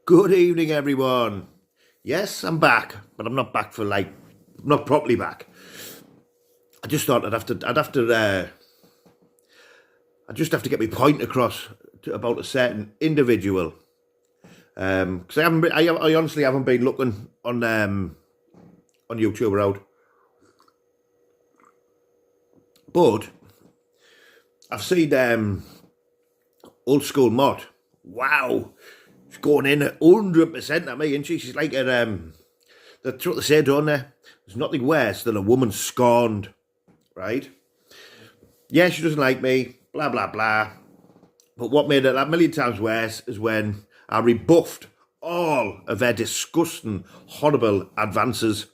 Good evening, everyone. Yes, I'm back, but I'm not back for not properly back. I just thought I just have to get my point across about a certain individual. Because I honestly haven't been looking on YouTube around, but I've seen old school mod. Wow, she's going in 100% at me, and she's like that's what they say, don't they? There's nothing worse than a woman scorned, right? Yeah, she doesn't like me, blah blah blah. But what made it that million times worse is when I rebuffed all of their disgusting, horrible advances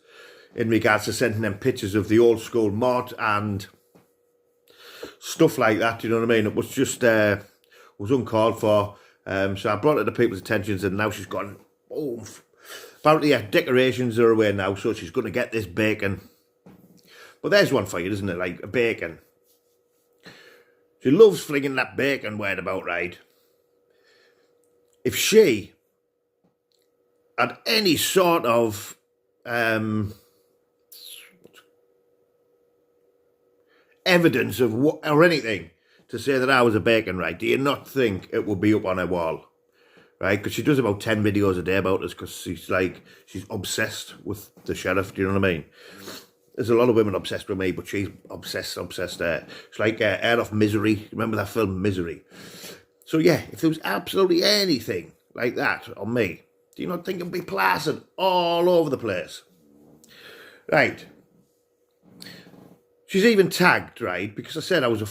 in regards to sending them pictures of the old school mod and stuff like that. You know what I mean? It was just was uncalled for. So I brought it to people's attentions, and now she's gone. Boom. Apparently, decorations are away now, so she's going to get this bacon. But there's one for you, isn't it? Like a bacon. She loves flinging that bacon word about, right? If she had any sort of evidence of what or anything to say that I was a bacon, right? Do you not think it would be up on her wall, right? Because she does about 10 videos a day about us, because she's obsessed with the sheriff. Do you know what I mean? There's a lot of women obsessed with me, but she's obsessed. It's like Air of Misery. Remember that film, Misery? So yeah, if there was absolutely anything like that on me, do you not think it'd be plastered all over the place? Right. She's even tagged, right, because I said I was a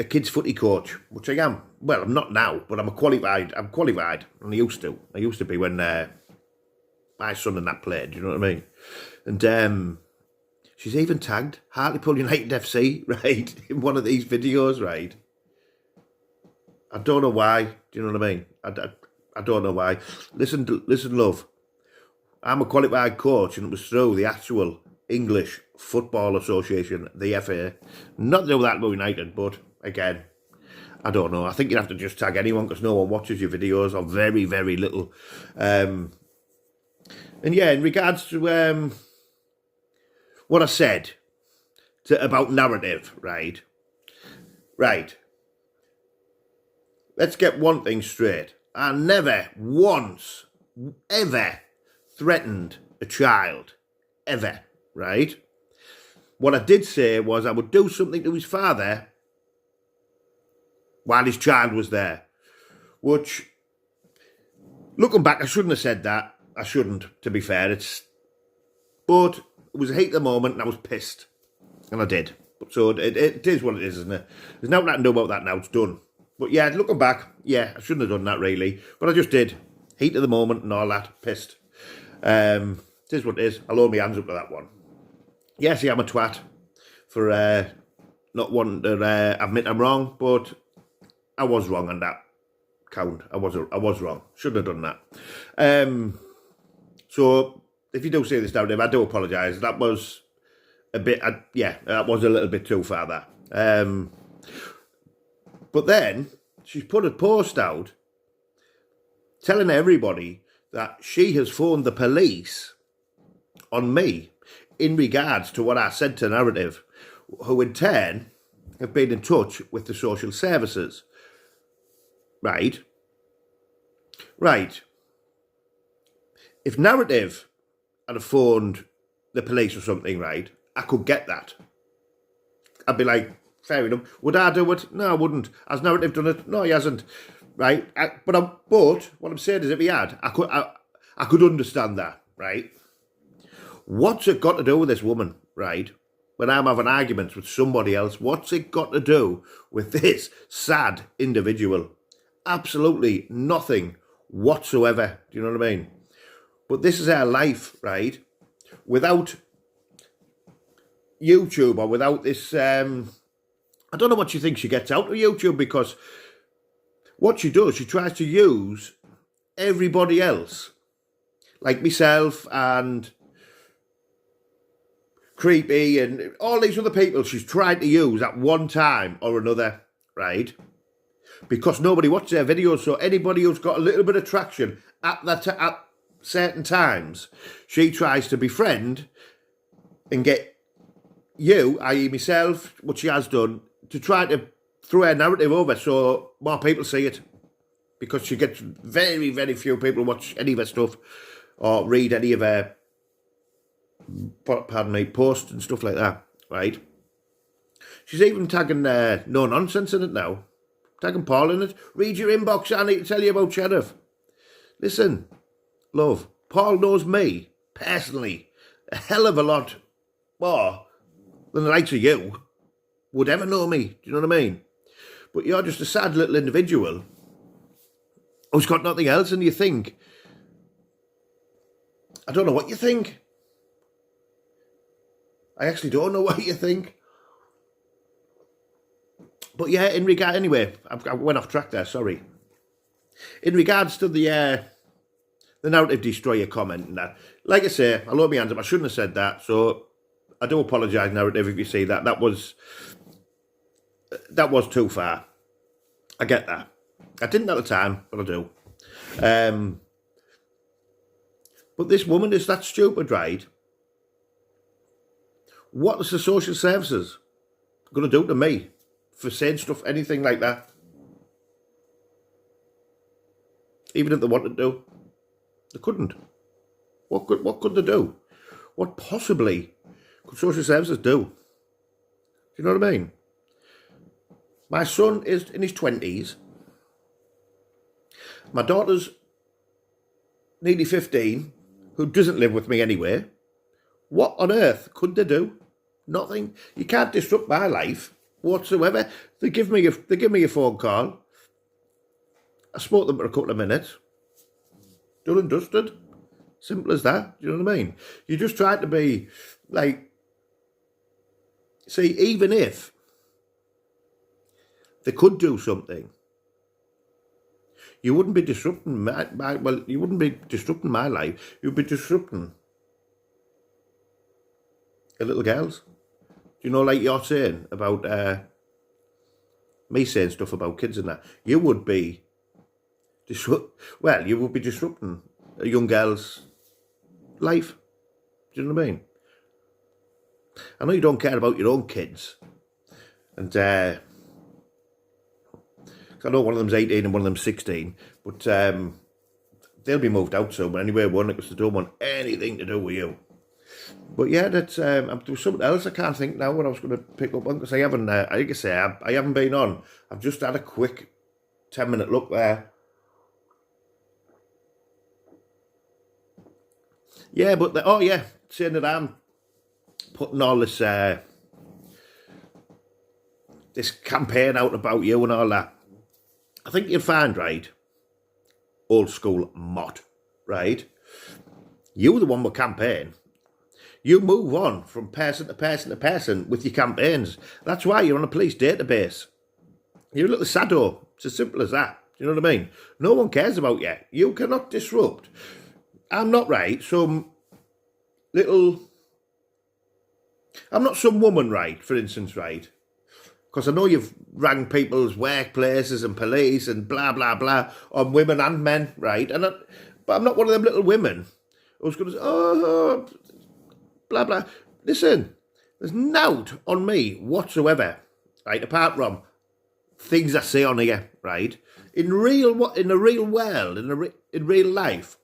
kids footy coach, which I am. Well, I'm not now, but I'm qualified, and I used to be when my son and that played, you know what I mean? And she's even tagged Hartlepool United FC, right, in one of these videos, right? I don't know why, do you know what I mean? I don't know why. Listen, love, I'm a qualified coach, and it was through the actual English Football Association, the FA. Not to do with that with United, but again, I don't know. I think you'd have to just tag anyone, because no one watches your videos, or very, very little. And yeah, in regards to what I said about narrative, right? Right. Let's get one thing straight. I never once, ever threatened a child. Ever. Right? What I did say was I would do something to his father while his child was there. Which, looking back, I shouldn't have said that. I shouldn't, to be fair. But it was a heat of the moment, and I was pissed. And I did. So it is what it is, isn't it? There's nothing I can do about that now. It's done. But yeah, looking back, yeah, I shouldn't have done that, really. But I just did. Heat of the moment and all that. Pissed. It is what it is. I'll hold my hands up to that one. Yes, yeah, I'm a twat for not wanting to admit I'm wrong, but I was wrong on that count. I was wrong. Shouldn't have done that. So if you do see this narrative, I do apologise. That was a bit, that was a little bit too far. That. But then she's put a post out telling everybody that she has phoned the police on me in regards to what I said to Narrative, who in turn have been in touch with the social services. Right. If Narrative had phoned the police or something, right, I could get that. I'd be like, fair enough. Would I do it? No, I wouldn't. Has Narrative done it? No, he hasn't. Right. But what I'm saying is, if he had, I could understand that, right? What's it got to do with this woman, right? When I'm having arguments with somebody else, what's it got to do with this sad individual? Absolutely nothing whatsoever. Do you know what I mean? But this is her life, right? Without YouTube, or without this, I don't know what she thinks she gets out of YouTube, because what she does, she tries to use everybody else, like myself and Creepy and all these other people she's tried to use at one time or another, right? because nobody watches their videos. So anybody who's got a little bit of traction at certain times, she tries to befriend and get you, i.e. myself, what she has done, to try to throw her narrative over so more people see it. Because she gets very, very few people watch any of her stuff or read any of her, posts and stuff like that, right? She's even tagging no nonsense in it now. Tagging Paul in it. Read your inbox, I need to tell you about Sheriff. Listen, love, Paul knows me, personally, a hell of a lot more than the likes of you would ever know me. Do you know what I mean? But you're just a sad little individual who's got nothing else, and you think, I don't know what you think. I actually don't know what you think. But yeah, anyway, I went off track there, sorry. In regards to the narrative destroyer comment and that, like I say, I load my hands up, I shouldn't have said that, so I do apologise, narrative, if you see that. That was too far. I get that. I didn't at the time, but I do. But this woman is that stupid, right? What is the social services going to do to me for saying stuff, anything like that? Even if they wanted to, they couldn't. What could they do? What possibly could social services do? Do you know what I mean? My son is in his 20s. My daughter's nearly 15, who doesn't live with me anyway. What on earth could they do? Nothing. You can't disrupt my life whatsoever. They give me a phone call. I spoke to them for a couple of minutes. Done and dusted. Simple as that. Do you know what I mean? You just try to be like, see, even if they could do something, you wouldn't be disrupting you wouldn't be disrupting my life. You'd be disrupting a little girl's. You know, like you're saying about me saying stuff about kids and that. You would be you would be disrupting a young girl's life. Do you know what I mean? I know you don't care about your own kids, and I know one of them's 18 and one of them's 16, but they'll be moved out soon. But anyway, one because they don't want anything to do with you. But yeah, that's there was something else I can't think now what I was going to pick up on, because I haven't. Like I say, I haven't been on. I've just had a quick 10-minute look there. Yeah, but saying that I'm putting all this this campaign out about you and all that. I think you'd find, right, old school mott, right? You the one with campaign. You move on from person to person to person with your campaigns. That's why you're on a police database. You're a little sado. It's as simple as that. Do you know what I mean? No one cares about you. You cannot disrupt. I'm not some woman, right, for instance, right? Because I know you've rang people's workplaces and police and blah, blah, blah on women and men, right? But I'm not one of them little women who's going to say, blah, blah. Listen, there's nought on me whatsoever, right, apart from things I say on here, right? In the real world, in real life,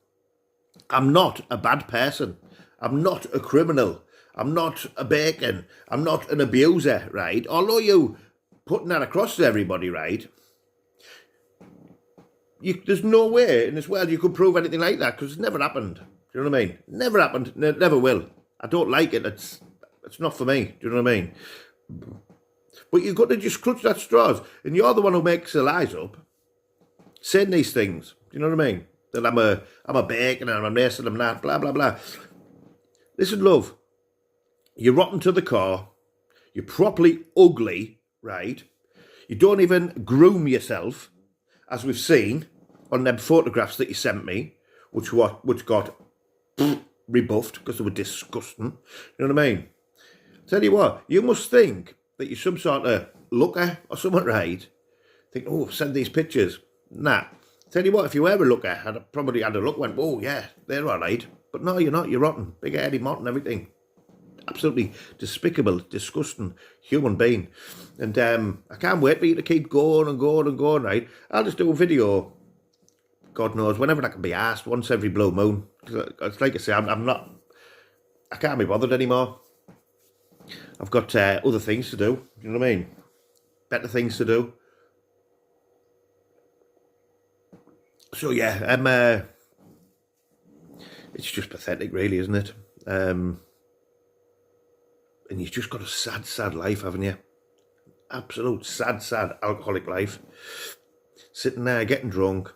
I'm not a bad person. I'm not a criminal. I'm not a bacon. I'm not an abuser, right? Although you putting that across to everybody, right? There's no way in this world you could prove anything like that, because it's never happened. Do you know what I mean? Never happened. Never will. I don't like it. It's not for me. Do you know what I mean? But you've got to just clutch that straws, and you're the one who makes the lies up, saying these things. Do you know what I mean? That I'm a bacon and I'm this and I'm that, blah blah blah. Listen, love, you're rotten to the core. You're properly ugly, right? You don't even groom yourself, as we've seen on them photographs that you sent me, which got rebuffed because they were disgusting. You know what I mean? Tell you what, you must think that you're some sort of looker or something, right? think, oh, send these pictures. Nah. Tell you what, if you were a looker, I'd probably had a look, went, oh yeah, they're all right. But no, you're not, you're rotten. Big Eddie Martin, everything. Absolutely despicable, disgusting human being. And I can't wait for you to keep going and going and going, right? I'll just do a video, God knows, whenever I can be asked, once every blue moon. It's like I say, I can't be bothered anymore. I've got other things to do, you know what I mean? Better things to do. So yeah, it's just pathetic really, isn't it? And you've just got a sad, sad life, haven't you? Absolute sad, sad alcoholic life. Sitting there, getting drunk,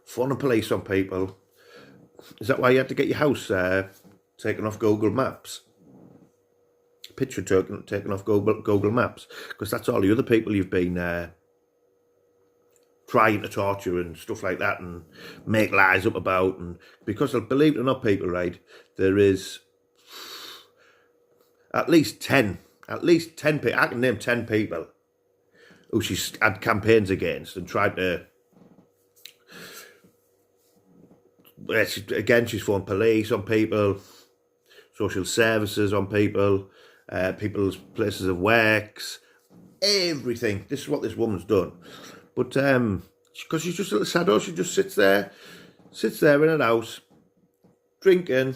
phoning police on people. Is that why you had to get your house taken off Google Maps? Picture taken off Google Maps? Because that's all the other people you've been trying to torture and stuff like that and make lies up about. And because, believe it or not, people, right, there is at least 10 people, I can name 10 people who she's had campaigns against and tried to, she's phoned police on people, social services on people, people's places of works, everything. This is what this woman's done. But because she's just a little saddo, she just sits there in her house, drinking,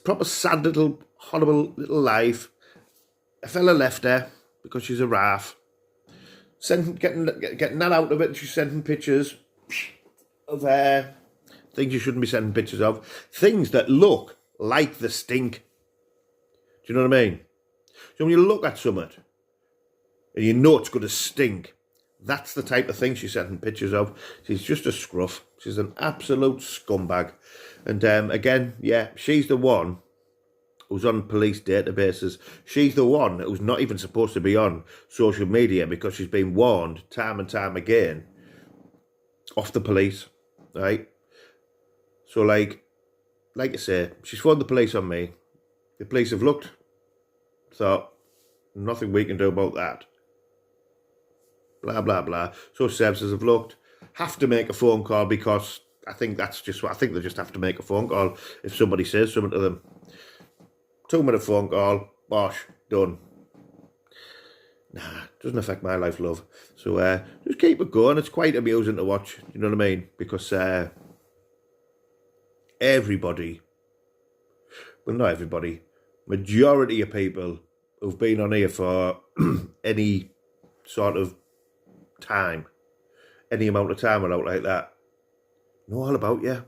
proper sad little, horrible little life. A fella left her because she's a raff. Getting that out of it, she's sending pictures of things you shouldn't be sending pictures of. Things that look like the stink. Do you know what I mean? So when you look at something, and you know it's going to stink, that's the type of thing she's sending pictures of. She's just a scruff. She's an absolute scumbag. And again, yeah, she's the one who's on police databases. She's the one who's not even supposed to be on social media because she's been warned time and time again off the police, right? So like I say, she's phoned the police on me. The police have looked, thought, nothing we can do about that. Blah, blah, blah. So services have looked, have to make a phone call because I think that's just what, I think they just have to make a phone call if somebody says something to them. 2-minute phone call, bosh, done. Nah, doesn't affect my life, love. So just keep it going. It's quite amusing to watch, you know what I mean? Because everybody, well, not everybody, majority of people who've been on here for any sort of time, any amount of time or out like that, know all about you.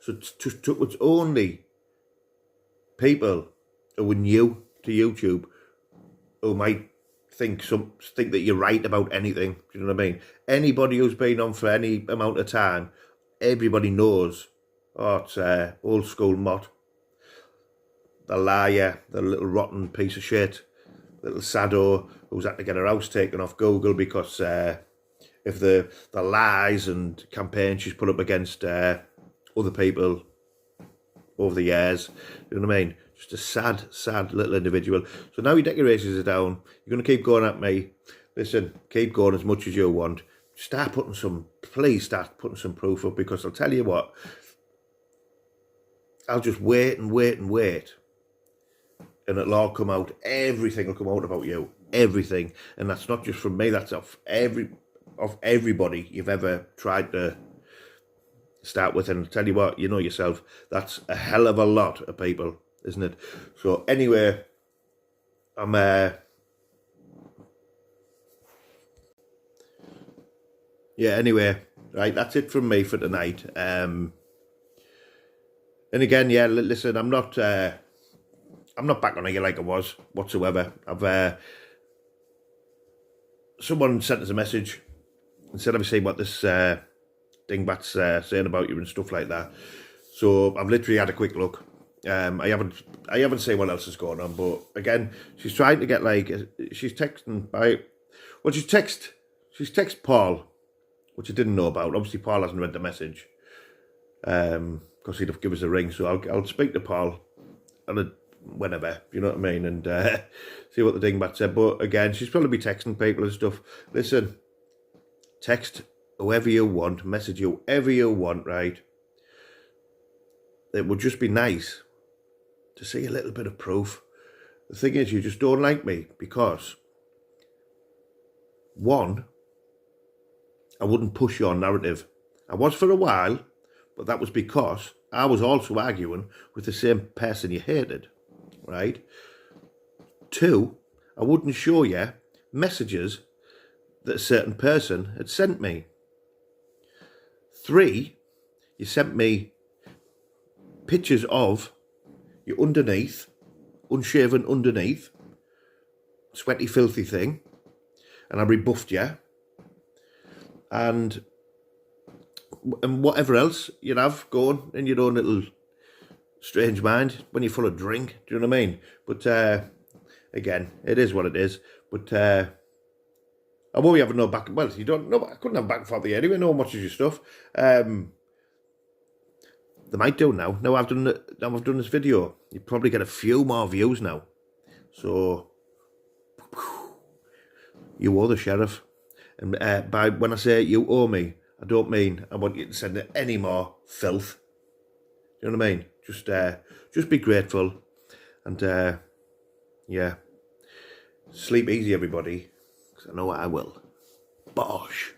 So it's only people who are new to YouTube who might think that you're right about anything. Do you know what I mean? Anybody who's been on for any amount of time, everybody knows. Oh, it's old school Mott, the liar, the little rotten piece of shit, little saddo who's had to get her house taken off Google because of the lies and campaigns she's put up against other people over the years. You know what I mean? Just a sad, sad little individual. So now your decorations are down. You're going to keep going at me. Listen, keep going as much as you want. Please start putting some proof up, because I'll tell you what, I'll just wait and wait and wait. And it'll all come out. Everything will come out about you. Everything. And that's not just from me. That's of everybody you've ever tried to start with. And I'll tell you what, you know yourself, that's a hell of a lot of people, isn't it? So anyway, I'm anyway, right, that's it from me for tonight. And again, yeah, listen, I'm not back on here like I was whatsoever. I've someone sent us a message and said, have you seen what this dingbat's saying about you and stuff like that? So I've literally had a quick look. I haven't seen what else is going on, but again, she's trying to get she's texting she's text Paul, which I didn't know about. Obviously, Paul hasn't read the message because he'd have given us a ring. So I'll speak to Paul, and whenever, you know what I mean, and see what the dingbat said. But again, she's probably be texting people and stuff. Listen, text whoever you want, message whoever you want, right? It would just be nice to see a little bit of proof. The thing is, you just don't like me because, one, I wouldn't push your narrative. I was for a while, but that was because I was also arguing with the same person you hated, right? Two, I wouldn't show you messages that a certain person had sent me. Three, you sent me pictures of you underneath, unshaven underneath, sweaty, filthy thing, and I rebuffed you. And whatever else you'd have going in your own little strange mind when you're full of drink, do you know what I mean? But again, it is what it is. But I won't be having no back. Well, you don't know. I couldn't have back and forth anyway. No one watches your stuff. They might do now. Now I've done this video. You probably get a few more views now. So you owe the sheriff. And by when I say you owe me, I don't mean I want you to send any more filth. You know what I mean? Just be grateful, and yeah, sleep easy, everybody. 'Cause I know I will. Bosh.